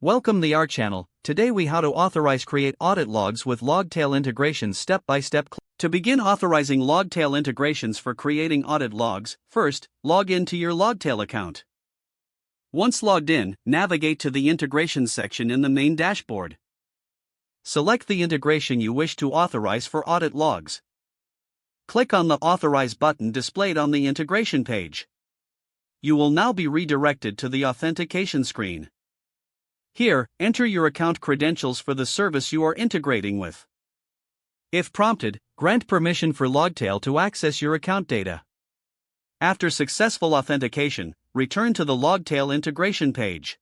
Welcome to our channel. Today we how to authorize create audit logs with Logtail integrations step by step. To begin authorizing Logtail integrations for creating audit logs, first, log into your Logtail account. Once logged in, navigate to the integrations section in the main dashboard. Select the integration you wish to authorize for audit logs. Click on the Authorize button displayed on the integration page. You will now be redirected to the authentication screen. Here, enter your account credentials for the service you are integrating with. If prompted, grant permission for Logtail to access your account data. After successful authentication, return to the Logtail integration page.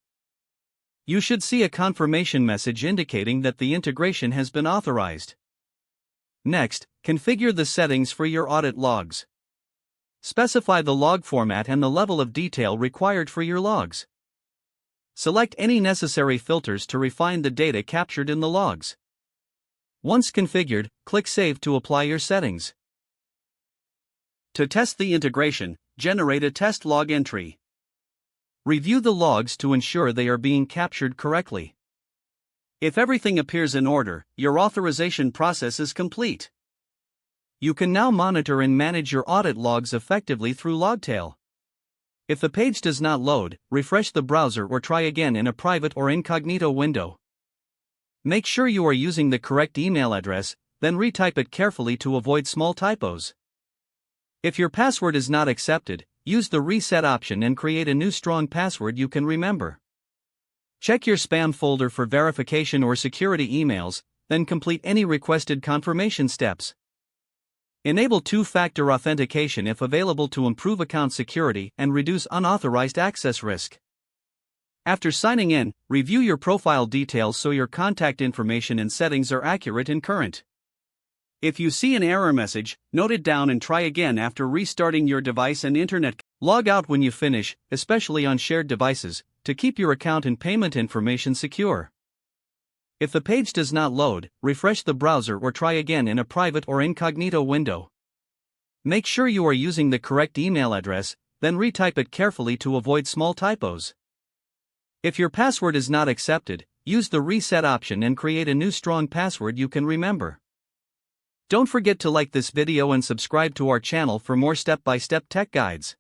You should see a confirmation message indicating that the integration has been authorized. Next, configure the settings for your audit logs. Specify the log format and the level of detail required for your logs. Select any necessary filters to refine the data captured in the logs. Once configured, click Save to apply your settings. To test the integration, generate a test log entry. Review the logs to ensure they are being captured correctly. If everything appears in order, your authorization process is complete. You can now monitor and manage your audit logs effectively through Logtail. If the page does not load, refresh the browser or try again in a private or incognito window. Make sure you are using the correct email address, then retype it carefully to avoid small typos. If your password is not accepted, use the reset option and create a new strong password you can remember. Check your spam folder for verification or security emails, then complete any requested confirmation steps. Enable two-factor authentication if available to improve account security and reduce unauthorized access risk. After signing in, review your profile details so your contact information and settings are accurate and current. If you see an error message, note it down and try again after restarting your device and internet. Log out when you finish, especially on shared devices, to keep your account and payment information secure. If the page does not load, refresh the browser or try again in a private or incognito window. Make sure you are using the correct email address, then retype it carefully to avoid small typos. If your password is not accepted, use the reset option and create a new strong password you can remember. Don't forget to like this video and subscribe to our channel for more step-by-step tech guides.